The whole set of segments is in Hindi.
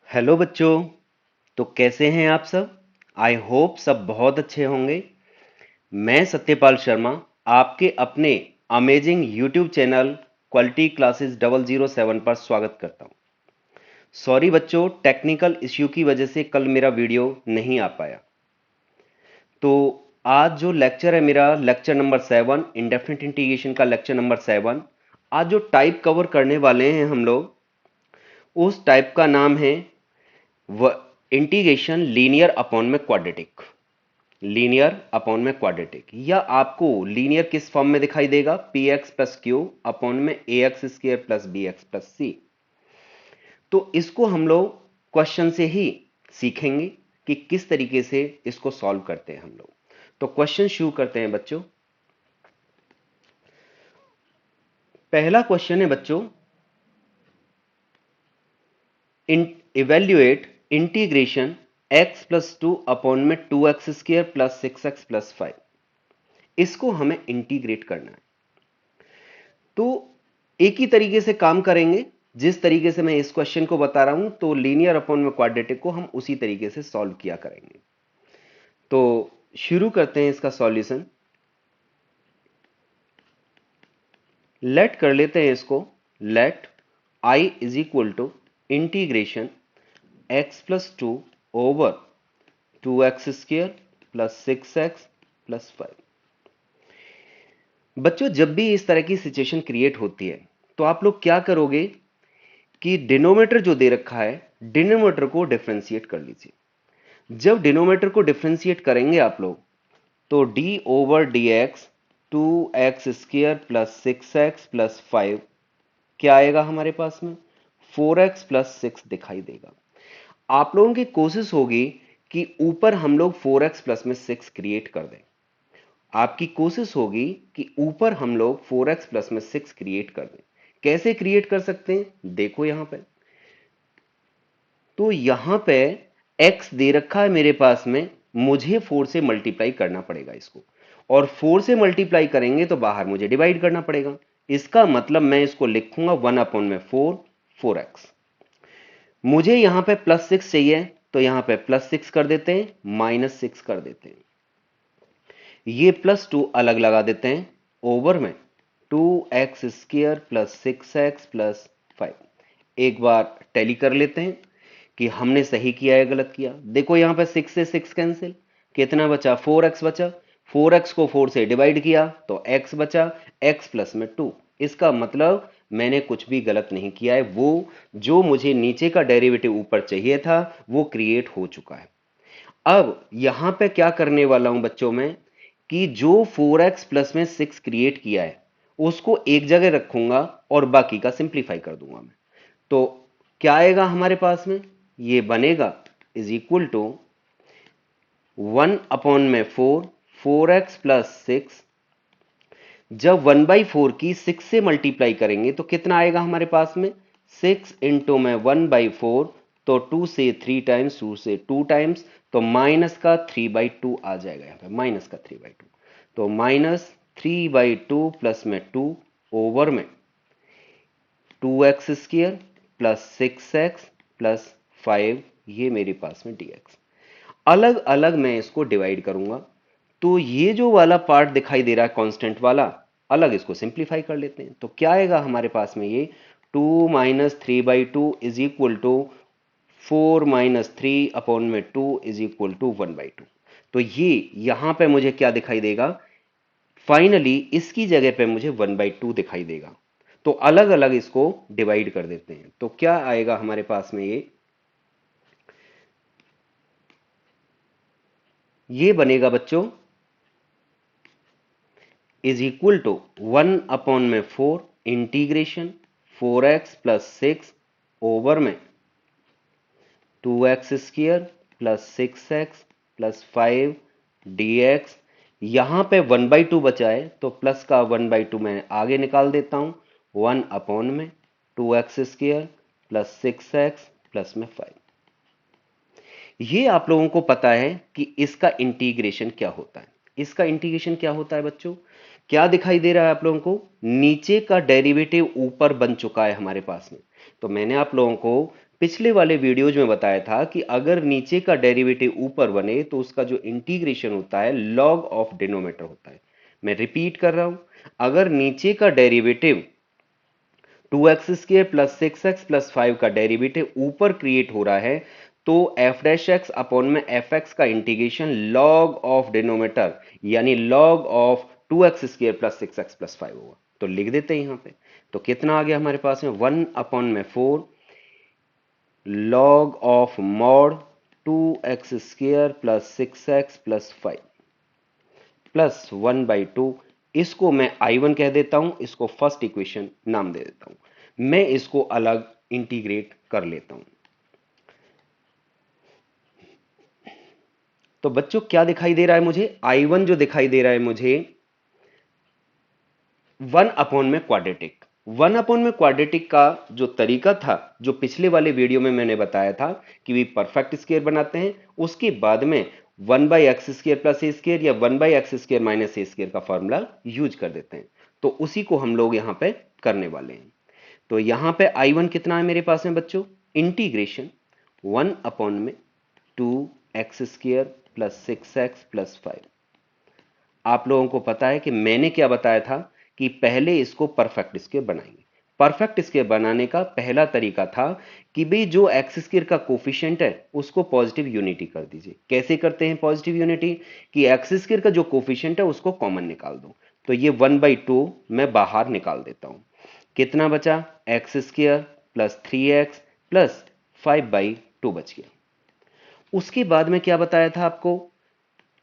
हेलो बच्चों। तो कैसे हैं आप सब? आई होप सब बहुत अच्छे होंगे। मैं सत्यपाल शर्मा आपके अपने amazing YouTube channel quality classes 007 पर स्वागत करता हूं। सॉरी बच्चों, टेक्निकल इश्यू की वजह से कल मेरा वीडियो नहीं आ पाया। तो आज जो लेक्चर है मेरा, लेक्चर नंबर 7, इंडेफिनिट इंटीग्रेशन का लेक्चर नंबर 7। आज जो टाइप कवर करने वाले हैं हम लोग, उस टाइप का नाम है इंटीग्रेशन लीनियर अपॉन में क्वाड्रेटिक। लीनियर अपॉन में क्वाड्रेटिक, या आपको लीनियर किस फॉर्म में दिखाई देगा? P X plus Q upon में A X square plus B X plus C. तो इसको हम लोग क्वेश्चन से ही सीखेंगे कि किस तरीके से इसको सॉल्व करते हैं हम लोग। तो क्वेश्चन शुरू करते हैं बच्चों। पहला क्वेश्चन है बच्चों, evaluate integration x plus two upon में 2x² प्लस 6x प्लस 5। इसको हमें इंटीग्रेट करना है। तो एक ही तरीके से काम करेंगे जिस तरीके से मैं इस क्वेश्चन को बता रहा हूं। तो लीनियर अपॉन में क्वाड्रेटिक को हम उसी तरीके से सॉल्व किया करेंगे। तो शुरू करते हैं इसका सॉल्यूशन। लेट कर लेते हैं इसको। Let i is equal to integration x plus two over 2x² plus 6x plus 5। बच्चों, जब भी इस तरह की सिचुएशन क्रिएट होती है तो आप लोग क्या करोगे कि डिनोमिनेटर जो दे रखा है, डिनोमिनेटर को डिफरेंशिएट कर लीजिए। जब डिनोमिनेटर को डिफरेंशिएट करेंगे आप लोग, तो d over D x 2x² plus 6x plus 5 क्या आएगा हमारे पास में? 4x प्लस 6 दिखाई देगा। आप लोगों की कोशिश होगी कि ऊपर हम लोग 4x प्लस में 6 क्रिएट कर दें। आपकी कोशिश होगी कि ऊपर हम लोग 4x प्लस में 6 क्रिएट कर दें। कैसे क्रिएट कर सकते हैं? देखो यहां पे। तो यहां पे x दे रखा है मेरे पास में, मुझे 4 से मल्टीप्लाई करना पड़ेगा इसको, और 4 से मल्टीप्लाई करेंगे तो बाहर मुझे डिवाइड करना पड़ेगा। इसका मतलब मैं इसको लिखूंगा 1 अपॉन में 4, 4x। मुझे यहां पे प्लस 6 चाहिए, तो यहां पे प्लस 6 कर देते हैं, माइनस 6 कर देते हैं। ये प्लस 2 अलग लगा देते हैं, ओवर में 2x² प्लस 6x प्लस 5। एक बार टैली कर लेते हैं कि हमने सही किया है गलत किया। देखो यहां पे 6 से 6 कैंसिल, कितना बचा? 4x बचा। 4x को 4 से डिवाइड किया तो x बचा, x प्लस में 2। इसका मतलब मैंने कुछ भी गलत नहीं किया है, वो जो मुझे नीचे का डेरिवेटिव ऊपर चाहिए था वो क्रिएट हो चुका है। अब यहां पे क्या करने वाला हूं बच्चों में, कि जो 4x प्लस में 6 क्रिएट किया है उसको एक जगह रखूंगा और बाकी का सिंप्लीफाई कर दूंगा मैं। तो क्या आएगा हमारे पास में? ये बनेगा इज इक्वल टू 1 अपॉन में 4, 4x प्लस 6। जब 1/4 की 6 से मल्टीप्लाई करेंगे तो कितना आएगा हमारे पास में? 6 इंटू में 1/4, तो 2 से 3 टाइम्स, 2 से 2 टाइम्स, तो माइनस का 3/2 आ जाएगा यहां पे, माइनस का 3/2। तो माइनस 3/2 प्लस में 2 ओवर में 2x² प्लस 6x प्लस 5, ये मेरे पास में dx। अलग अलग मैं इसको डिवाइड करूंगा। तो ये जो वाला पार्ट दिखाई दे रहा है कांस्टेंट वाला, अलग इसको सिंप्लीफाई कर लेते हैं। तो क्या आएगा हमारे पास में? ये 2 minus 3/2 is equal to 4 minus 3 upon में 2 इज इक्वल टू 1/2। तो ये यहां पे मुझे क्या दिखाई देगा? फाइनली इसकी जगह पे मुझे 1/2 दिखाई देगा। तो अलग अलग इसको डिवाइड कर देते हैं। तो क्या आएगा हमारे पास में? ये बनेगा बच्चों इज इक्वल टू 1 अपॉन में 4 इंटीग्रेशन 4x प्लस 6 ओवर में 2x² plus 6x plus 5 dx। यहां पे 1/2 बचा है तो प्लस का 1/2 मैं आगे निकाल देता हूं, 1 अपॉन में 2x² प्लस 6x प्लस में 5। ये आप लोगों को पता है कि इसका इंटीग्रेशन क्या होता है। इसका इंटीग्रेशन क्या होता है बच्चों? क्या दिखाई दे रहा है आप लोगों को? नीचे का डेरिवेटिव ऊपर बन चुका है हमारे पास में। तो मैंने आप लोगों को पिछले वाले वीडियोज में बताया था कि अगर नीचे का डेरिवेटिव ऊपर बने तो उसका जो इंटीग्रेशन होता है लॉग ऑफ डिनोमिनेटर होता है। मैं रिपीट कर रहा हूं, अगर नीचे का derivative 2x² plus 6x plus 5 का डेरिवेटिव ऊपर क्रिएट हो रहा है तो एफ डैश एक्स अपॉन में एफ एक्स का इंटीग्रेशन लॉग ऑफ डिनोमिनेटर यानी log of 2x² plus 6x plus 5 होगा। तो लिख देते हैं यहां पे। तो कितना आ गया हमारे पास में 1 अपॉन में 4 log of mod 2x² plus 6x plus 5 plus 1/2। इसको मैं I1 कह देता हूं, इसको फर्स्ट इक्वेशन नाम दे देता हूं। मैं इसको अलग इंटीग्रेट कर लेता हूं। तो बच्चों क्या दिखाई दे रहा है मुझे? I1 जो दिखाई दे रहा है मुझे 1 अपॉन में क्वाड्रेटिक। 1 अपॉन में क्वाड्रेटिक का जो तरीका था, जो पिछले वाले वीडियो में मैंने बताया था कि भी परफेक्ट स्क्वायर बनाते हैं, उसके बाद में 1/x² प्लस ए स्क्वायर या 1/x² माइनस ए स्क्वायर का फॉर्मूला यूज कर देते हैं। तो उसी को हम लोग यहां पे करने वाले हैं। तो यहां पे I1 कितना है मेरे पास में बच्चों? इंटीग्रेशन 1 अपॉन में 2x² प्लस 6x प्लस 5। आप लोगों को पता है कि मैंने क्या बताया था कि पहले इसको परफेक्ट स्क्वायर बनाएंगे। परफेक्ट स्क्वायर बनाने का पहला तरीका था कि भाई जो एक्स स्क्वायर का कोफिशिएंट है उसको पॉजिटिव यूनिटी कर दीजिए। कैसे करते हैं पॉजिटिव यूनिटी? कि एक्स स्क्वायर का जो कोफिशिएंट है उसको कॉमन निकाल दो। तो ये 1/2 मैं बाहर निकाल देता हूं। कितना बचा? x² प्लस 3x प्लस 5/2 बच गया। उसके बाद में क्या बताया था आपको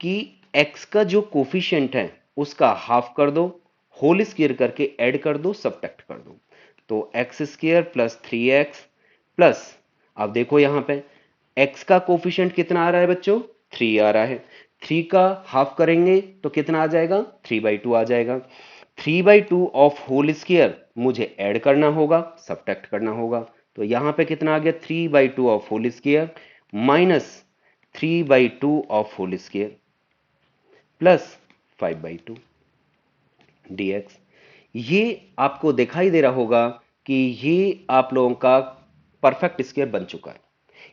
कि x का जो कोफिशिएंट है उसका हाफ कर दो, होल स्क्वायर करके ऐड कर दो, सब्ट्रैक्ट कर दो। तो x² प्लस 3x प्लस, अब देखो यहां पे x का कोफिशिएंट कितना आ रहा है बच्चों? 3 आ रहा है। 3 का हाफ करेंगे तो कितना आ जाएगा? 3/2 आ जाएगा। 3/2 ऑफ होल स्क्वायर मुझे ऐड करना होगा, सब्ट्रैक्ट करना होगा। तो यहां पे कितना आ गया? 3/2 of whole square minus 3/2 of whole square plus 5/2 dx। ये आपको दिखाई दे रहा होगा कि ये आप लोगों का परफेक्ट स्क्वायर बन चुका है,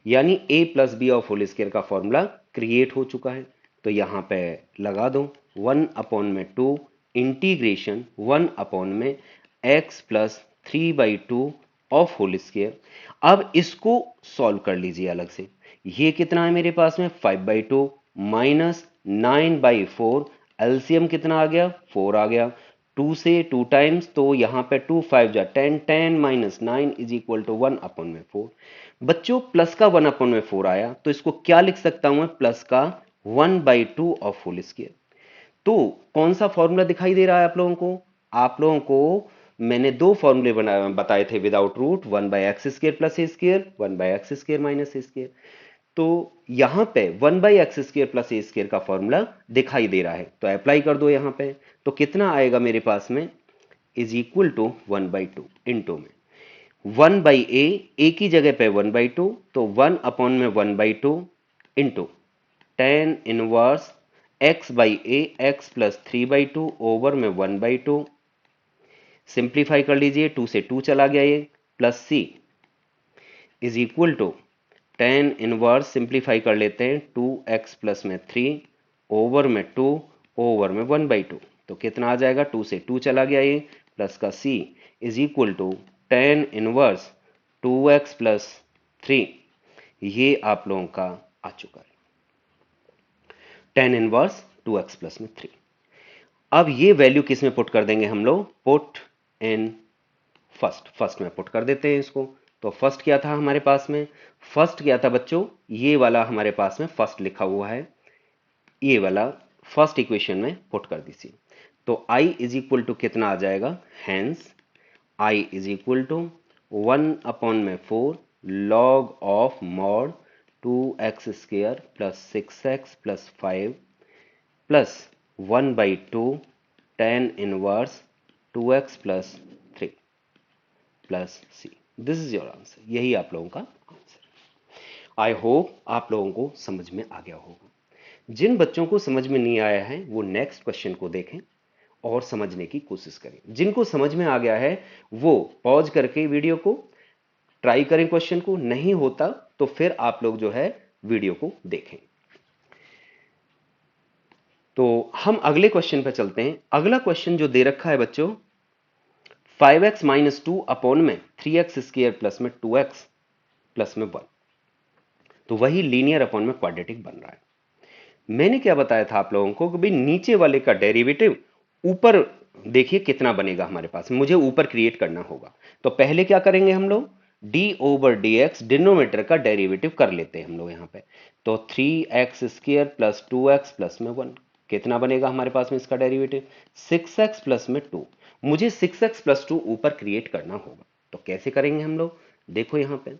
यानी a plus B of whole square का फॉर्मूला क्रिएट हो चुका है। तो यहां पे लगा दो 1 अपॉन में 2 इंटीग्रेशन 1 अपॉन में x plus 3/2 of whole square. अब इसको सॉल्व कर लीजिए अलग से। ये कितना है मेरे पास में? 5/2 माइनस 9/4। एलसीएम कितना आ गया? 4 आ गया। 2 से 2 टाइम्स तो यहां पे 2 5 जा 10, 10 minus 9 is equal to 1 upon में 4। बच्चों प्लस का 1 अपॉन में 4 आया तो इसको क्या लिख सकता हूं मैं? प्लस का 1/2 ऑफ होल स्क्वायर। तो कौन सा फॉर्मूला दिखाई दे रहा है आप लोगों को? आप लोगों को मैंने दो फॉर्मूले बताए थे विदाउट रूट, 1/x² प्लस ए स्क्वायर, 1/x² माइनस ए स्क्वायर। तो यहां पे 1/x² प्लस ए स्क्वायर का फॉर्मूला दिखाई दे रहा है तो अप्लाई कर दो यहां पे। तो कितना आएगा मेरे पास में? इज इक्वल टू 1/2 इंटू में 1/a की जगह पे 1/2 तो 1 अपॉन में 1/2 into 10 inverse x by A x plus 3/2 over में 1/2। सिंप्लीफाई कर लीजिए, 2 से 2 चला गया ये, plus C is equal to 10 inverse simplify कर लेते हैं 2x प्लस में 3 ओवर में 2 ओवर में 1/2। तो कितना आ जाएगा? 2 से 2 चला गया ये, प्लस का c is equal to 10 inverse 2x plus 3। ये आप लोगों का आ चुका है 10 इनवर्स 2x प्लस में 3। अब ये वैल्यू किस में पुट कर देंगे हम लोग? पुट इन फर्स्ट में पुट कर देते हैं इसको। तो फर्स्ट क्या था हमारे पास में? फर्स्ट क्या था बच्चों? ये वाला हमारे पास में फर्स्ट लिखा हुआ है, ये वाला फर्स्ट इक्वेशन में पुट कर दीजिए। तो i इज इक्वल टू कितना आ जाएगा? Hence i is equal to 1 upon में 4 log of mod 2x² plus 6x plus 5 plus 1/2 10 inverse 2x plus 3 plus c। This is your answer. यही आप लोगों का आंसर। आई होप आप लोगों को समझ में आ गया होगा। जिन बच्चों को समझ में नहीं आया है वो नेक्स्ट क्वेश्चन को देखें और समझने की कोशिश करें। जिनको समझ में आ गया है वो पॉज करके वीडियो को ट्राई करें क्वेश्चन को, नहीं होता तो फिर आप लोग जो है वीडियो को देखें। तो हम अगले क्वेश्चन पर चलते हैं। अगला क्वेश्चन जो दे रखा है बच्चों, 5x माइनस 2 अपॉन में 3x स्क्वायर प्लस में 2x प्लस में 1, तो वही लीनियर अपॉन में क्वाड्रेटिक बन रहा है। मैंने क्या बताया था आप लोगों को कि भाई नीचे वाले का डेरिवेटिव ऊपर देखिए कितना बनेगा हमारे पास, मुझे ऊपर क्रिएट करना होगा। तो पहले क्या करेंगे हम लोग, D over D x denominator का डेरिवेटिव कर लेते हैं हम लोग यहाँ पे। तो 3x square plus 2x plus में 1 कितना बनेगा हमारे पास में इसका डेरिवेटिव, 6x प्लस में 2। मुझे 6x प्लस 2 ऊपर क्रिएट करना होगा, तो कैसे करेंगे हम लोग, देखो यहाँ पे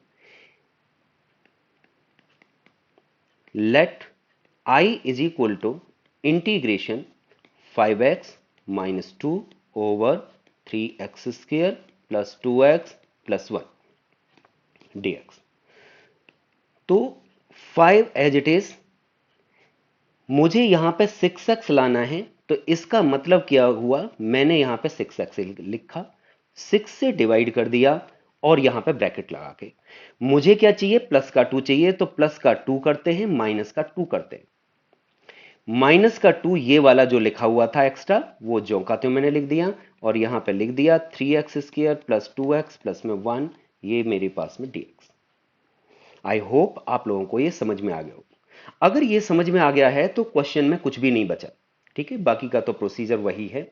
let I is equal to integration 5x minus 2 over 3x square plus 2x plus 1 dx। तो 5 एज इट इज, मुझे यहां पे 6x लाना है, तो इसका मतलब क्या हुआ, मैंने यहां पे 6x लिखा, 6 से डिवाइड कर दिया और यहां पे ब्रैकेट लगा के। मुझे क्या चाहिए, प्लस का 2 चाहिए, तो प्लस का 2 करते हैं, माइनस का 2 करते हैं। माइनस का 2 ये वाला जो लिखा हुआ था एक्स्ट्रा, वो जो का त्यों मैंने लिख दिया, और यहां पे लिख दिया 3x square plus 2x plus में 1, ये मेरे पास में dx। आई होप आप लोगों को ये समझ में आ गया हो। अगर ये समझ में आ गया है तो क्वेश्चन में कुछ भी नहीं बचा, ठीक है, बाकी का तो प्रोसीजर वही है।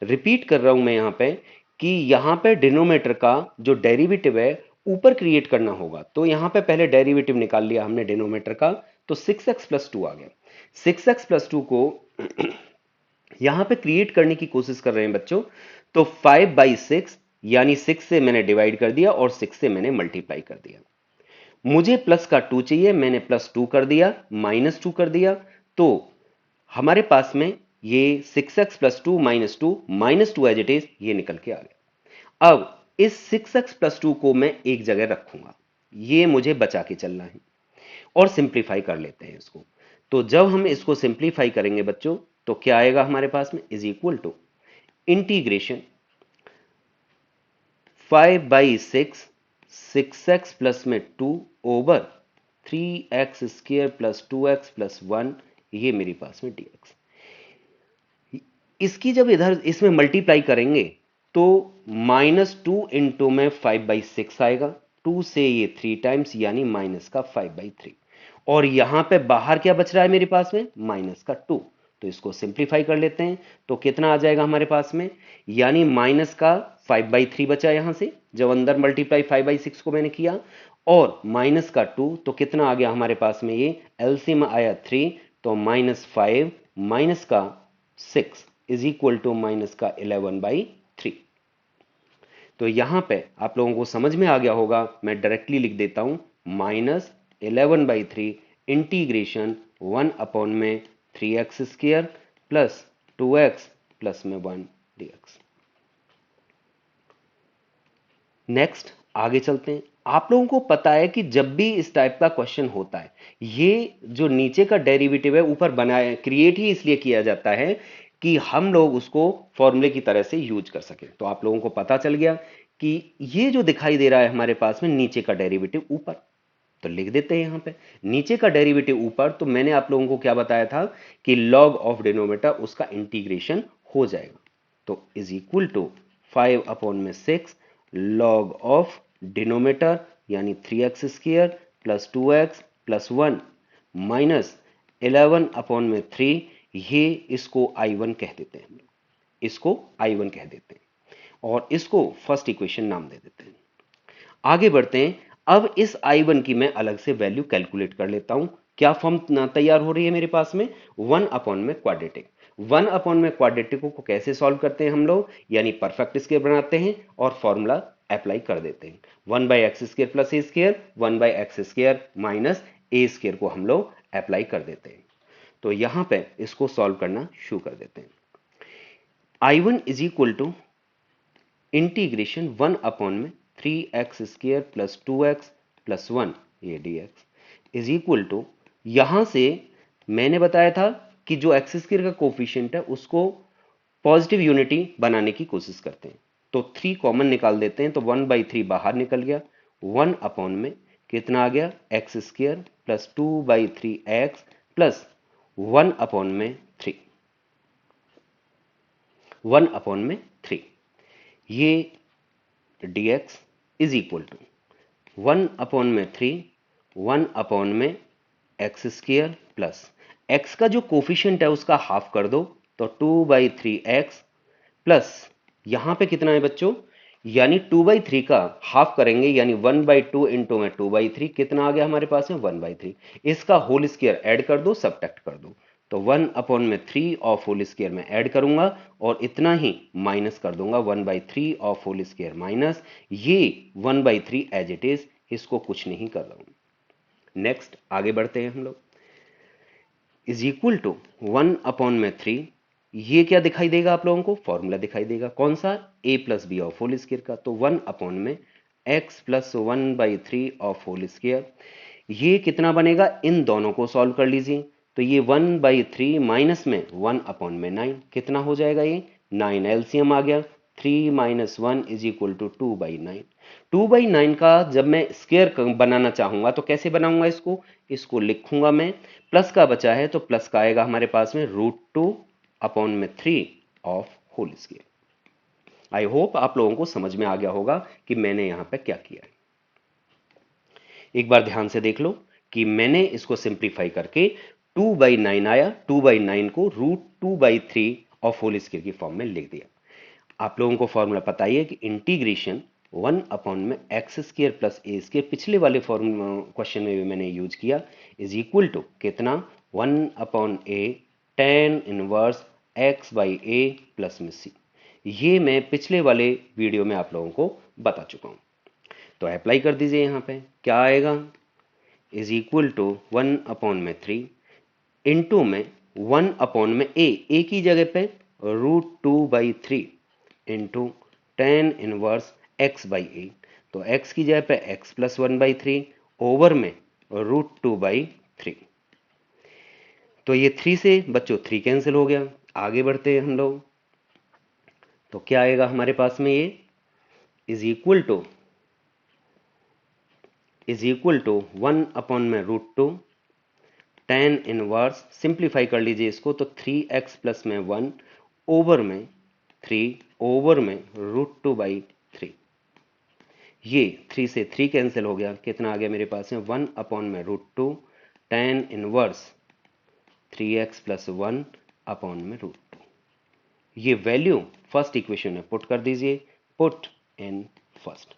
रिपीट कर रहा हूं मैं यहां पे कि यहां पे डिनोमीटर का जो डेरिवेटिव है ऊपर क्रिएट करना होगा। तो यहां पे पहले डेरिवेटिव निकाल लिया हमने डिनोमीटर का, तो 6x प्लस 2 आ गया। 6x प्लस 2 को यहां पे क्रिएट करने की कोशिश कर रहे हैं बच्चों, तो 5/6 यानी 6 से मैंने डिवाइड कर दिया और 6 से मैंने मल्टीप्लाई कर दिया। मुझे प्लस का 2 चाहिए, मैंने प्लस 2 कर दिया, माइनस 2 कर दिया, तो हमारे पास में ये 6x plus 2 minus 2 as it is ये निकल के आ गया। अब इस 6x प्लस 2 को मैं एक जगह रखूंगा, ये मुझे बचा के चलना है, और सिंप्लीफाई कर लेते हैं इसको। तो जब हम इसको सिंप्लीफाई करेंगे बच्चों, तो क्या आएगा हमारे पास में, is equal to integration 5/6 6x plus में 2 over 3x square plus 2x plus 1, ये मेरे पास में dx। इसकी जब इधर इसमें मल्टीप्लाई करेंगे तो -2 इंटू में 5/6 आएगा, 2 से ये 3 टाइम्स यानी माइनस का 5/3, और यहां पे बाहर क्या बच रहा है मेरे पास में, माइनस का 2। तो इसको सिंप्लीफाई कर लेते हैं, तो कितना आ जाएगा हमारे पास में, यानी माइनस का 5/3 बचा यहां से, जब अंदर मल्टीप्लाई 5/6 को मैंने किया, और माइनस का 2, तो कितना आ गया हमारे पास में, ये एलसीएम आया 3, तो -5 माइनस का 6 इज इक्वल टू माइनस का 11/3। तो यहां पे आप लोगों को समझ में आ गया होगा, मैं डायरेक्टली लिख देता हूं -11/3 इंटीग्रेशन 1 अपॉन में 3x square plus 2x plus में 1 dx। नेक्स्ट आगे चलते हैं। आप लोगों को पता है कि जब भी इस टाइप का क्वेश्चन होता है, ये जो नीचे का डेरिवेटिव है ऊपर बनाया क्रिएट ही इसलिए किया जाता है कि हम लोग उसको फॉर्मूले की तरह से यूज कर सके। तो आप लोगों को पता चल गया कि ये जो दिखाई दे रहा है हमारे पास में नीचे का डेरिवेटिव ऊपर, तो लिख देते हैं यहां पे नीचे का डेरिवेटिव ऊपर। तो मैंने आप लोगों को क्या बताया था कि लॉग ऑफ डिनोमीटर उसका इंटीग्रेशन हो जाएगा, तो इज इक्वल टू 5 अपॉन में 6 लॉग ऑफ डिनोमीटर यानी 3x square plus 2x plus 1 minus 11 upon में 3, ये इसको I1 कह देते हैं हम लोग, इसको I1 कह देते हैं, और इसको फर्स्ट इक्वेशन नाम दे देते हैं। आगे बढ़ते हैं। अब इस I1 की मैं अलग से वैल्यू कैलकुलेट कर लेता हूं। क्या फॉर्म तैयार हो रही है मेरे पास में, 1 अपॉन में क्वाड्रेटिक। 1 अपॉन में क्वाड्रेटिक को कैसे सॉल्व करते हैं हम लोग, यानी परफेक्ट स्क्वायर बनाते हैं और फॉर्मूला अप्लाई कर देते हैं। 1/x स्क्वायर प्लस ए स्क्वायर, 1/x स्क्वायर माइनस ए स्क्वायर को हम लोग अप्लाई कर देते हैं। तो यहां पे इसको सॉल्व करना शुरू कर देते हैं। I1 is equal to integration 1 upon में 3x square plus 2x plus 1 ये dx इज इक्वल टू, यहां से मैंने बताया था कि जो एक्स स्क्वायर का कोफिशिएंट है उसको पॉजिटिव यूनिटी बनाने की कोशिश करते हैं। तो 3 कॉमन निकाल देते हैं, तो 1/3 बाहर निकल गया, 1 अपॉन में कितना आ गया, x square plus 2/3x plus 1/3, 1/3, ये dx is equal to 1/3, 1/x² plus x का जो कोफिशिएंट है उसका हाफ कर दो तो 2/3x प्लस यहां पे कितना है बच्चों, यानी 2/3 का हाफ करेंगे यानी 1/2 इंटू में 2/3 कितना आ गया हमारे पास में 1/3, इसका होल स्क्वायर ऐड कर दो, सबट्रैक्ट कर दो, तो 1/3 ऑफ होल स्क्वायर में ऐड करूंगा और इतना ही माइनस कर दूंगा 1/3 ऑफ होल स्क्वायर माइनस ये 1/3 एज इट इज, इसको कुछ नहीं कर रहा हूं। नेक्स्ट आगे बढ़ते हैं हम लोग, इज इक्वल टू 1/3, ये क्या दिखाई देगा आप लोगों को, फॉर्मूला दिखाई देगा कौन सा, a plus B of whole square का, तो 1/x plus 1/3 of whole square, ये कितना बनेगा, इन दोनों को सॉल्व कर लीजिए, तो ये 1/3 माइनस में 1/9 कितना हो जाएगा, ये 9 एलसीएम आ गया, 3 माइनस 1 इज इक्वल टू 2/9, 2/9 का जब मैं स्क्वायर बनाना चाहूंगा तो कैसे बनाऊंगा, इसको लिखूंगा मैं, प्लस का बचा है तो प्लस का आएगा हमारे पास में √2/3 of whole square. I hope आप लोगों को समझ में आ गया होगा कि मैंने यहां पे क्या किया है। एक बार ध्यान से देख लो कि मैंने इसको सिंप्लीफाई करके 2/9 आया, 2/9 को √2/3 ऑफ होल स्क्वायर की फॉर्म में लिख दिया। आप लोगों को फॉर्मूला पता ही है कि इंटीग्रेशन 1/x² प्लस a², पिछले वाले क्वेश्चन में भी मैंने यूज किया, इज इक्वल टू कितना 1/a tan inverse x/a plus में c, ये मैं पिछले वाले वीडियो में आप लोगों को बता चुका हूं, तो अप्लाई कर दीजिए, यहां पे क्या आएगा, इज इक्वल टू 1/3 इंटू में 1/a, a की जगह पे √2/3 इंटू tan इनवर्स x/a, तो x की जगह पे x प्लस 1/3 ओवर में √2/3, तो ये 3 से बच्चों 3 कैंसिल हो गया। आगे बढ़ते हैं हम लोग, तो क्या आएगा हमारे पास में, ये is equal to 1/√2 tan inverse, simplify कर लीजिए इसको, तो 3x प्लस में 1 ओवर में 3 ओवर में √2/3, ये 3 से 3 कैंसिल हो गया, कितना आ गया मेरे पास में 1/√2 tan इनवर्स 3x प्लस 1/√2, ये वैल्यू फर्स्ट इक्वेशन में पुट कर दीजिए, पुट इन फर्स्ट,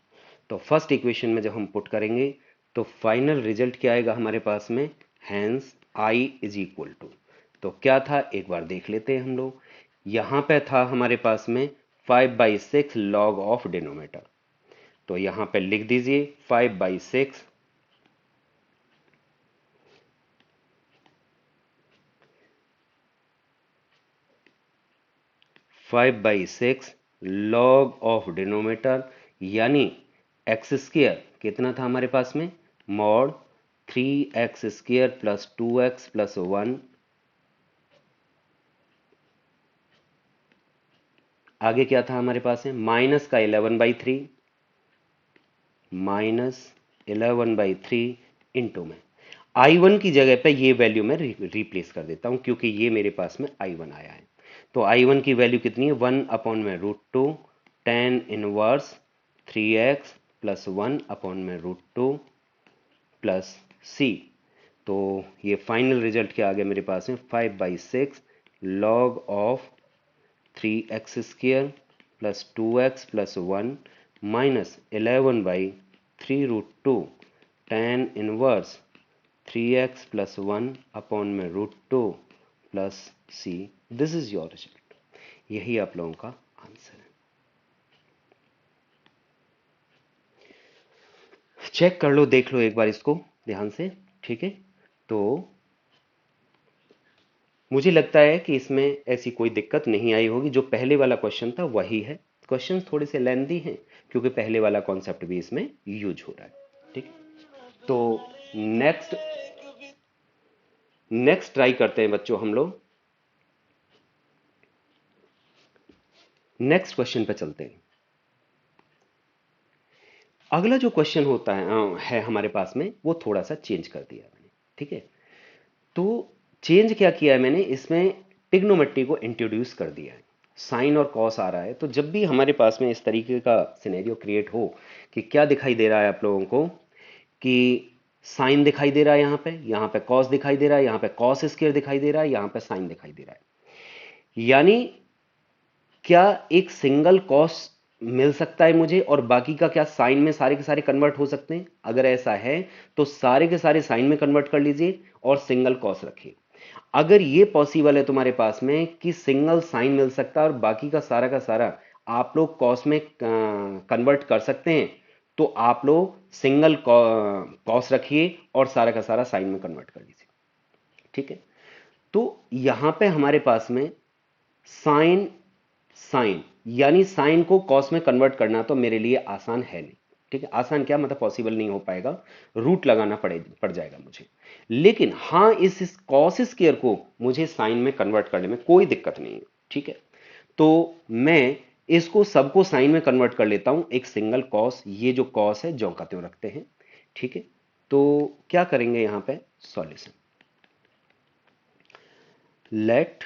तो फर्स्ट इक्वेशन में जब हम पुट करेंगे तो फाइनल रिजल्ट क्या आएगा हमारे पास में, hence i is equal to, तो क्या था एक बार देख लेते हैं हम लोग, यहां पे था हमारे पास में 5/6 लॉग ऑफ डिनोमिनेटर, तो यहां पे लिख दीजिए 5/6 5/6 लॉग ऑफ डिनोमिनेटर, यानी x² कितना था हमारे पास में, mod 3x² plus 2x plus 1, आगे क्या था हमारे पास में, माइनस का 11/3, इंटू में I1 की जगह पे ये वैल्यू मैं रिप्लेस कर देता हूं क्योंकि ये मेरे पास में I1 आया है, तो I1 की वैल्यू कितनी है 1/√2 tan inverse 3x plus 1/√2 plus c, तो ये फाइनल रिजल्ट क्या आ गया मेरे पास में 5/6 log of 3x² plus 2x plus 1 minus 11/3√2 tan inverse 3x plus 1/√2 plus c, this is your result, यही आप लोगों का आंसर है। चेक कर लो, देख लो एक बार इसको ध्यान से, ठीक है, तो मुझे लगता है कि इसमें ऐसी कोई दिक्कत नहीं आई होगी, जो पहले वाला क्वेश्चन था वही है, क्वेश्चन थोड़े से लेंथी हैं क्योंकि पहले वाला कॉन्सेप्ट भी इसमें यूज हो रहा है, ठीक, तो नेक्स्ट ट्राई करते हैं बच्चों हम लोग, नेक्स्ट क्वेश्चन पे चलते हैं। अगला जो क्वेश्चन होता है हमारे पास में, वो थोड़ा सा चेंज कर दिया मैंने। ठीक है, तो चेंज क्या किया है मैंने इसमें, ट्रिग्नोमेट्री को इंट्रोड्यूस कर दिया है। साइन और कॉस आ रहा है, तो जब भी हमारे पास में इस तरीके का सिनेरियो क्रिएट हो कि क्या दिखाई दे रहा है आप लोगों को, कि साइन दिखाई दे रहा है, यहाँ पे कॉस दिखाई दे रहा है, यहाँ पे कॉस स्क्वायर दिखाई दे रहा है, यहाँ पे साइन दिखाई दे रहा है, यानी क्या एक सिंगल कॉस मिल सकता है मुझे और बाकी का क्या साइन में सारे के सारे कन्वर्ट हो सकते हैं? अगर ऐसा है तो सारे के सारे साइन में कन्वर्ट कर लीजिए और सिंगल कॉस रखिए। अगर ये पॉसिबल है तुम्हारे पास में कि सिंगल साइन मिल सकता है और बाकी का सारा आप लोग कॉस में कन्वर्ट कर सकते हैं, तो आप लोग सिंगल कॉस रखिए और सारा का सारा साइन में कन्वर्ट कर लीजिए। ठीक है, तो यहां पे हमारे पास में साइन साइन यानी साइन को कॉस में कन्वर्ट करना तो मेरे लिए आसान है नहीं। ठीक है, आसान क्या मतलब पॉसिबल नहीं हो पाएगा, रूट लगाना पड़ जाएगा मुझे। लेकिन हाँ, इस कॉस स्क्वायर को मुझे साइन में कन्वर्ट करने में कोई दिक्कत नहीं है। ठीक है, तो मैं इसको सबको साइन में कन्वर्ट कर लेता हूं, एक सिंगल कॉस, ये जो कॉस है ज्यों का त्यों रखते हैं। ठीक है, तो क्या करेंगे यहां पे, solution let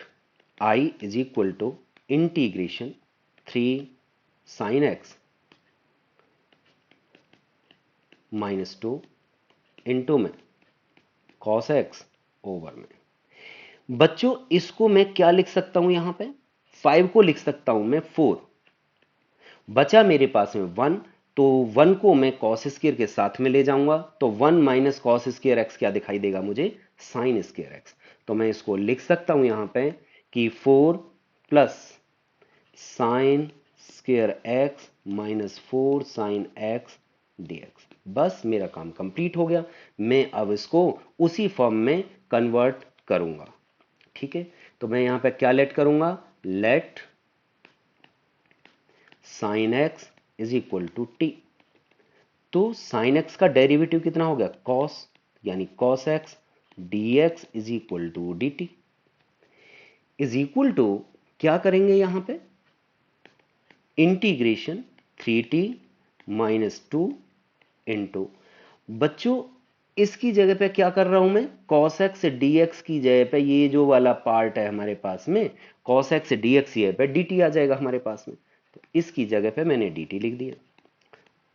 I is equal to integration 3 sin x -2 into में cos x ओवर में। बच्चों इसको मैं क्या लिख सकता हूं, यहां पे 5 को लिख सकता हूं मैं 4, बचा मेरे पास में 1, तो 1 को मैं cos स्क्वायर के साथ में ले जाऊंगा, तो 1 माइनस कॉस स्क्वायर एक्स क्या दिखाई देगा मुझे, साइन स्क्वायर एक्स। तो मैं इसको लिख सकता हूं यहां पे कि 4 plus sine square x -4 sine x dx। बस मेरा काम कंप्लीट हो गया। मैं अब इसको उसी फॉर्म में कन्वर्ट करूंगा। ठीक है, तो मैं यहां पे क्या लेट करूंगा, let sine x is equal to T. तो साइन एक्स का डेरिवेटिव कितना हो गया, कॉस, यानी cos x dx is equal to D T is equal to, क्या करेंगे यहां पे, इंटीग्रेशन 3t -2 इंटू, बच्चों इसकी जगह पे क्या कर रहा हूं मैं, cos x dx की जगह पे ये जो वाला पार्ट है हमारे पास में, cos x dx की जगह पे dt आ जाएगा हमारे पास में, तो इसकी जगह पे मैंने dt लिख दिया।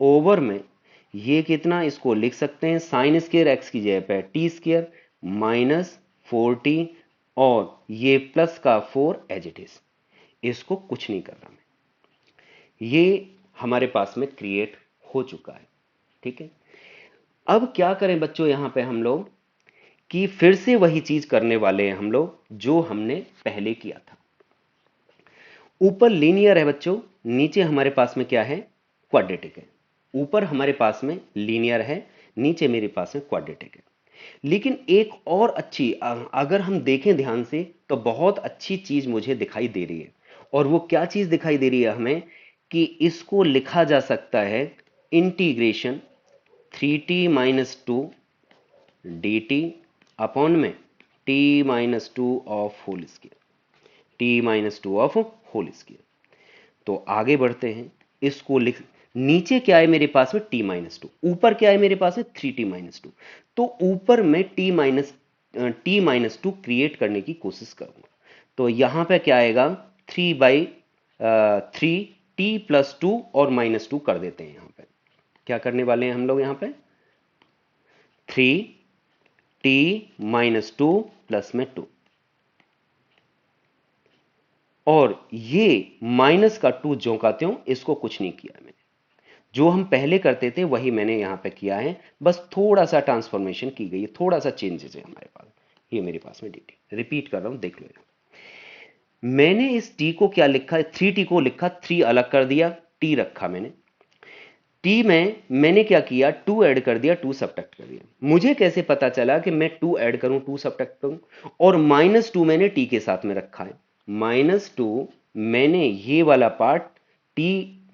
ओवर में ये कितना, इसको लिख सकते हैं साइन स्क्वायर एक्स की जगह पे टी स्क्वायर -4t, और ये प्लस का 4 एज इट इज, इसको कुछ नहीं करना मैं, ये हमारे पास में क्रिएट हो चुका है। ठीक है, अब क्या करें बच्चों यहां पे हम लोग, कि फिर से वही चीज करने वाले हैं हम लोग जो हमने पहले किया था। ऊपर लीनियर है बच्चों, नीचे हमारे पास में क्या है, क्वाड्रेटिक है। ऊपर हमारे पास में लीनियर है, नीचे मेरे पास में क्वाड्रेटिक है। लेकिन एक और अच्छी, अगर हम देखें ध्यान से तो बहुत अच्छी चीज मुझे दिखाई दे रही है। और वो क्या चीज दिखाई दे रही है हमें, कि इसको लिखा जा सकता है इंटीग्रेशन 3t - 2 dt अपॉन में t - 2 of whole square, t - 2 of whole square. तो आगे बढ़ते हैं, इसको लिख, नीचे क्या है मेरे पास में t - 2, ऊपर क्या है मेरे पास में 3t - 2, तो ऊपर में t - 2 क्रिएट करने की कोशिश करूंगा। तो यहां पे क्या आएगा, 3/3 t + 2 और -2 कर देते हैं। यहां पे क्या करने वाले हैं हम लोग, यहां पे 3t - 2 प्लस में 2, और ये माइनस का 2 ज्यों का त्यों, इसको कुछ नहीं किया मैंने, जो हम पहले करते थे वही मैंने यहां पे किया है, बस थोड़ा सा ट्रांसफॉर्मेशन की गई है, थोड़ा सा चेंजेस है हमारे पास। ये मेरे पास में dt, रिपीट कर रहा हूं, देख लो। मैंने इस t को क्या लिखा है, 3t को लिखा, 3 अलग कर दिया, t रखा मैंने। t में मैंने क्या किया, 2 ऐड कर दिया, 2 सब्ट्रैक्ट कर दिया। मुझे कैसे पता चला कि मैं 2 ऐड करूं, 2 सब्ट्रैक्ट करूं, और -2 मैंने t के साथ में रखा है, -2 मैंने ये वाला पार्ट t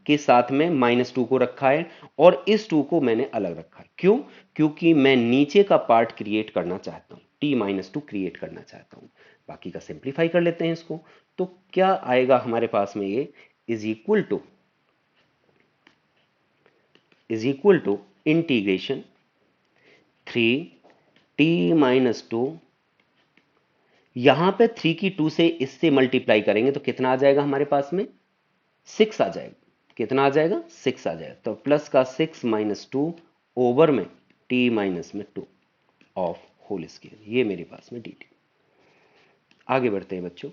के साथ में -2 को रखा है, और इस 2 को मैंने अलग रखा है। क्यों, क्योंकि मैं नीचे का पार्ट क्रिएट करना चाहता हूं, t - 2 क्रिएट करना चाहता हूं। बाकी का सिंप्लीफाई कर लेते हैं इसको, तो क्या आएगा हमारे पास में, ये is equal to is equal to integration 3t-2, यहां पे 3 की 2 से इससे मल्टीप्लाई करेंगे तो कितना आ जाएगा हमारे पास में, 6 आ जाएगा। कितना आ जाएगा, 6 आ जाएगा। तो प्लस का 6 माइनस 2 ओवर में t माइनस में 2 ऑफ होल स्क्वायर, ये मेरे पास में dt। आगे बढ़ते हैं बच्चों।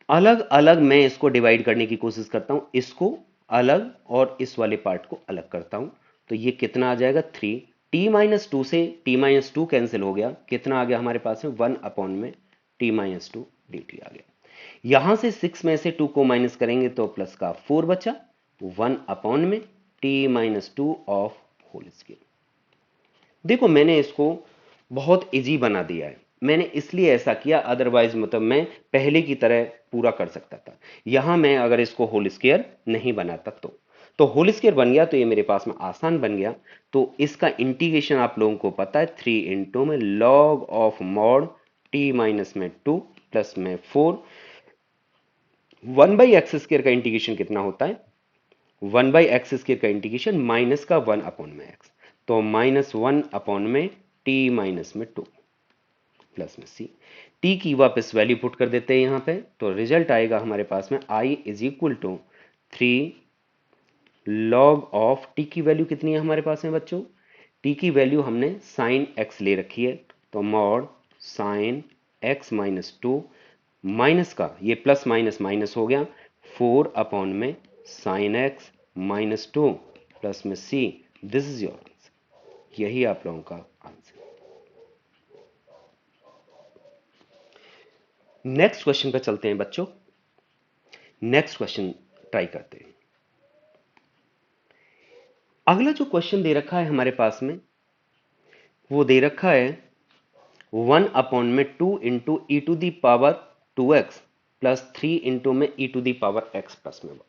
अलग अलग मैं इसको डिवाइड करने की कोशिश करता हूं, इसको अलग और इस वाले पार्ट को अलग करता हूं। तो ये कितना आ जाएगा, 3 t माइनस 2 से t माइनस 2 कैंसिल हो गया, कितना आ गया हमारे पास में, 1 अपॉन में t माइनस 2 dt आ गया। यहां से 6 में से 2 को माइनस करेंगे तो प्लस का 4 बचा, 1 अपॉन में t minus 2 of whole square. देखो मैंने इसको बहुत इजी बना दिया है, मैंने इसलिए ऐसा किया, अदरवाइज मतलब मैं पहले की तरह पूरा कर सकता था। यहां मैं अगर इसको होल स्क्वायर नहीं बनाता तो होल स्क्वायर बन गया तो ये मेरे पास में आसान बन गया। तो इसका इंटीग्रेशन आप लोगों को पता है, 3 इंटू में log of mod T minus में 2 प्लस में 4। 1/x² का इंटीग्रेशन कितना होता है, 1/x² का इंटीग्रेशन माइनस का 1 अपॉन में x, तो माइनस 1 अपॉन में t माइनस में 2 प्लस में c। t की वापस वैल्यू पुट कर देते हैं यहां पे, तो रिजल्ट आएगा हमारे पास में i is equal to 3 log of t की वैल्यू कितनी है हमारे पास में बच्चों, t की वैल्यू हमने साइन x ले रखी है, तो mod sine x minus 2 minus का ये प्लस माइनस माइनस हो गया, 4 अपॉन में साइन x माइनस 2 प्लस में c। This is your answer, यही आप लोगों का आंसर। नेक्स्ट क्वेश्चन पे चलते हैं बच्चों। नेक्स्ट क्वेश्चन ट्राई करते हैं। अगला जो क्वेश्चन दे रखा है हमारे पास में, वो दे रखा है 1 अपॉन में 2 into E to the power 2x plus 3 into में e to the power x plus में 1।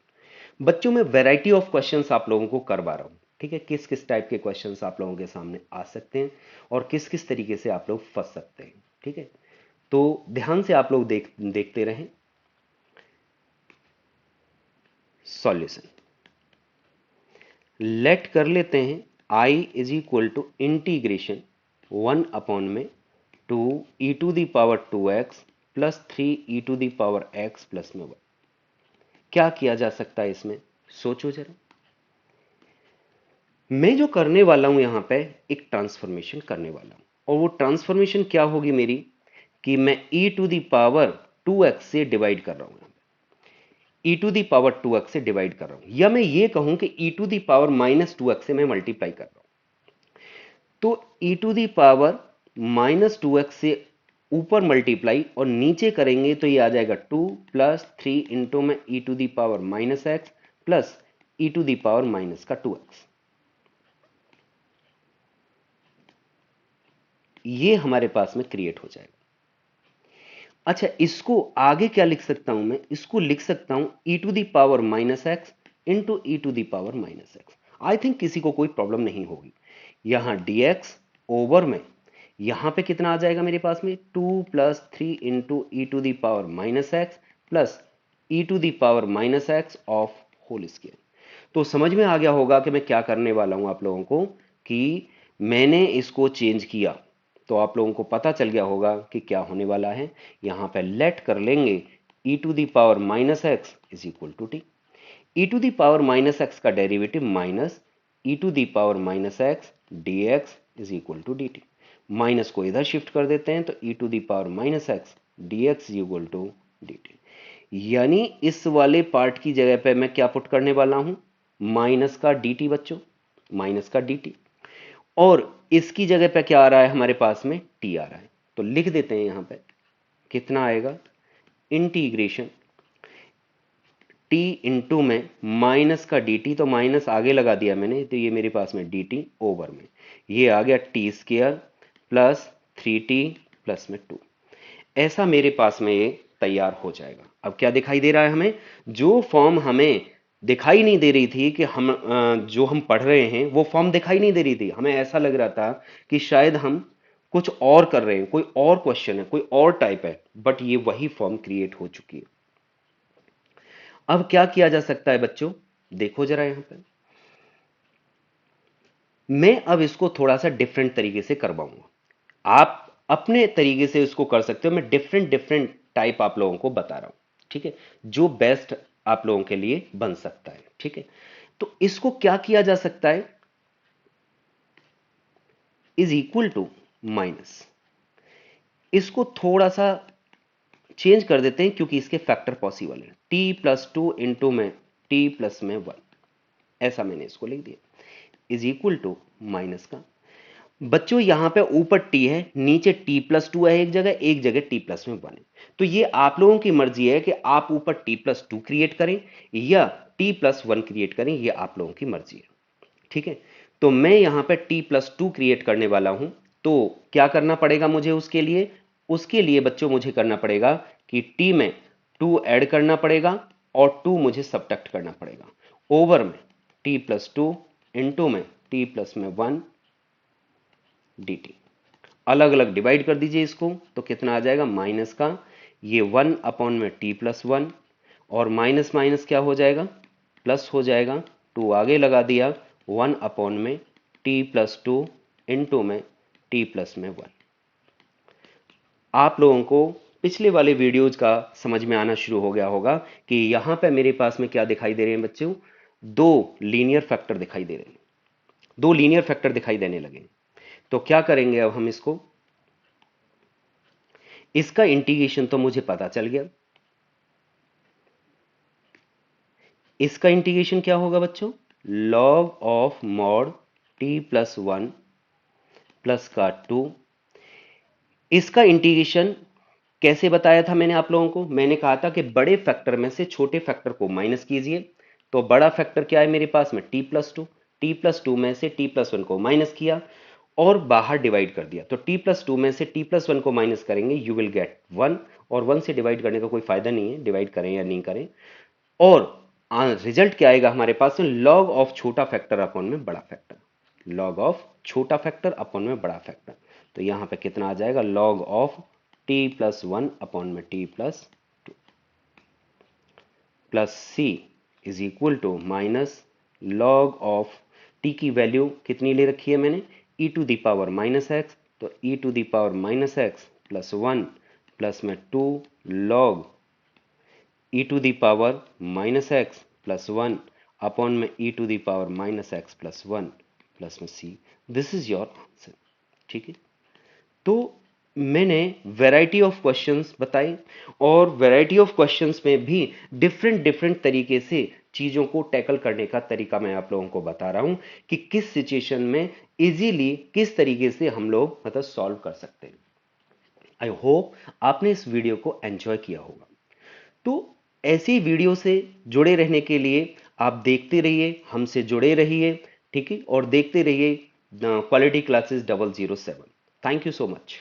बच्चों में वैरायटी ऑफ क्वेश्चंस आप लोगों को करवा रहा हूं, ठीक है, किस किस टाइप के क्वेश्चंस आप लोगों के सामने आ सकते हैं और किस किस तरीके से आप लोग फंस सकते हैं, ठीक है। तो ध्यान से आप लोग देखते रहें। सॉल्यूशन लेट कर लेते हैं, i is equal to integration 1 upon में 2 e to the power 2x plus 3 e to the power x plus में 1। क्या किया जा सकता है इसमें, सोचो जरा। मैं जो करने वाला हूं यहां पे एक ट्रांसफॉर्मेशन करने वाला हूं, और वो ट्रांसफॉर्मेशन क्या होगी मेरी, कि मैं e to the power 2x से डिवाइड कर रहा हूं, e to the power 2x से डिवाइड कर रहा हूं, या मैं ये कहूं कि e to the power minus 2x से मैं मल्टीप्लाई कर रहा हूं। तो e to the power minus 2x से ऊपर मल्टीप्लाई और नीचे करेंगे तो ये आ जाएगा 2 प्लस 3 इंटू में e to the power minus x plus e to the power minus का 2x। ये हमारे पास में क्रिएट हो जाएगा। अच्छा, इसको आगे क्या लिख सकता हूं मैं, इसको लिख सकता हूं e to the power minus x into E to the power minus x. I think किसी को कोई प्रॉब्लम नहीं होगी। यहां dx ओवर में यहां पे कितना आ जाएगा मेरे पास में, 2 plus 3 into E to the power minus x plus E to the power minus x of whole square. तो समझ में आ गया होगा कि मैं क्या करने वाला हूं आप लोगों को, कि मैंने इसको चेंज किया, तो आप लोगों को पता चल गया होगा कि क्या होने वाला है। यहां पे लेट कर लेंगे e to the power minus x is equal to t. E to the power minus x का derivative minus e to the power minus x d x is equal to D t. Minus को इधर शिफ्ट कर देते हैं तो e to the power minus x d x is equal to D t. यानी इस वाले पार्ट की जगह पे मैं क्या पुट करने वाला हूं, माइनस का dt बच्चों, माइनस का dt, और इसकी जगह पे क्या आ रहा है हमारे पास में, t आ रहा है। तो लिख देते हैं यहां पे, कितना आएगा, इंटीग्रेशन t इंटू में माइनस का dt, तो माइनस आगे लगा दिया मैंने, तो ये मेरे पास में dt ओवर में ये आ गया T square plus 3t plus में 2। ऐसा मेरे पास में ये तैयार हो जाएगा। अब क्या दिखाई दे रहा है हमें, जो फॉर्म हमें दिखाई नहीं दे रही थी कि हम जो हम पढ़ रहे हैं वो फॉर्म दिखाई नहीं दे रही थी, हमें ऐसा लग रहा था कि शायद हम कुछ और कर रहे हैं, कोई और क्वेश्चन है, कोई और टाइप है, बट ये वही फॉर्म क्रिएट हो चुकी है। अब क्या किया जा सकता है बच्चों, देखो जरा यहां पर, मैं अब इसको थोड़ा सा डिफरेंट तरीके से करवाऊंगा। आप अपने तरीके से इसको कर सकते हो, मैं डिफरेंट डिफरेंट टाइप आप लोगों को बता रहा हूं, ठीक है, जो बेस्ट आप लोगों के लिए बन सकता है, ठीक है। तो इसको क्या किया जा सकता है, इज इक्वल टू माइनस, इसको थोड़ा सा चेंज कर देते हैं क्योंकि इसके फैक्टर पॉसिबल है, t+2 इंटू में t प्लस में 1, ऐसा मैंने इसको लिख दिया, इज इक्वल टू माइनस का। बच्चों यहां पे ऊपर t है, नीचे t+2 है, एक जगह t प्लस में 1 है। तो ये आप लोगों की मर्जी है कि आप ऊपर t+2 क्रिएट करें या t+1 क्रिएट करें, ये आप लोगों की मर्जी है, ठीक है। तो मैं यहां पे t+2 क्रिएट करने वाला हूं, तो क्या करना पड़ेगा मुझे उसके लिए बच्चों मुझे करना पड़ेगा कि t में 2 ऐड करना पड़ेगा और 2 मुझे सब्ट्रैक्ट करना पड़ेगा, ओवर में t+2 इंटू में t प्लस में 1 dt। अलग अलग डिवाइड कर दीजिए इसको, तो कितना आ जाएगा माइनस का, ये 1 अपॉन में t+1 और माइनस माइनस क्या हो जाएगा, प्लस हो जाएगा, 2 आगे लगा दिया, 1 अपॉन में t+2 इंटू में t प्लस में 1। आप लोगों को पिछले वाले वीडियोज का समझ में आना शुरू हो गया होगा कि यहां पे मेरे पास में क्या दिखाई दे रहे हैं बच्चों, दो लीनियर फैक्टर दिखाई दे रहे हैं, दो लीनियर फैक्टर दिखाई देने लगे। तो क्या करेंगे अब हम इसका इंटीग्रेशन तो मुझे पता चल गया, इसका इंटीग्रेशन क्या होगा बच्चों, log of mod t+1 plus का 2। इसका इंटीग्रेशन कैसे बताया था मैंने आप लोगों को, मैंने कहा था कि बड़े फैक्टर में से छोटे फैक्टर को माइनस कीजिए। तो बड़ा फैक्टर क्या है मेरे पास में t+2 में से t+1 को माइनस किया और बाहर डिवाइड कर दिया। तो t+2 में से t+1 को माइनस करेंगे, यू विल गेट 1, और 1 से डिवाइड करने का कोई फायदा नहीं है, डिवाइड करें या नहीं करें। और रिजल्ट क्या आएगा हमारे पास में, लॉग ऑफ छोटा फैक्टर अपॉन में बड़ा फैक्टर, लॉग ऑफ छोटा फैक्टर अपॉन में बड़ा फैक्टर। तो यहां पे कितना आ जाएगा, लॉग ऑफ t+1 अपॉन में t+2 plus C is equal to minus log of t की वैल्यू कितनी ले रखी है मैंने, e⁻⁻x, तो e⁻⁻x प्लस 1 प्लस में 2 लॉग e⁻⁻x प्लस 1 अपॉन में e⁻⁻x प्लस 1 प्लस में c। This is your answer, ठीक है। तो मैंने वैरायटी ऑफ क्वेश्चंस बताए और वैरायटी ऑफ क्वेश्चंस में भी डिफरेंट डिफरेंट तरीके से चीजों को टैकल करने का तरीका मैं आप लोगों को बता रहा हूं कि किस सिचुएशन में इजीली किस तरीके से हम लोग मतलब सॉल्व कर सकते हैं। आई होप आपने इस वीडियो को एंजॉय किया होगा। तो ऐसी वीडियो से जुड़े रहने के लिए आप देखते रहिए, हमसे जुड़े रहिए, ठीक है, और देखते रहिए quality classes 007। Thank you so much.